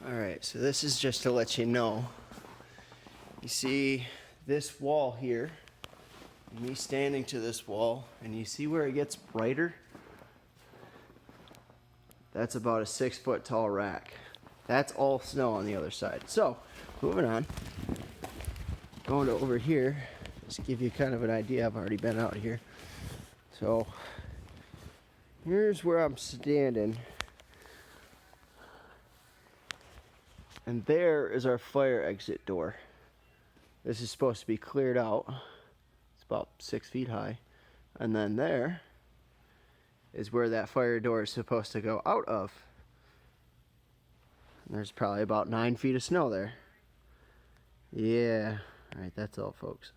Alright, so this is just to let you know. You see this wall here, me standing to this wall, and you see where it gets brighter? That's about a 6-foot tall rack. That's all snow on the other side. So, moving on. Going to over here, just to give you kind of an idea. I've already been out here. So, here's where I'm standing. And there is our fire exit door. This is supposed to be cleared out. It's about 6 feet high. And then there is where that fire door is supposed to go out of. And there's probably about 9 feet of snow there. Yeah. Alright, that's all, folks.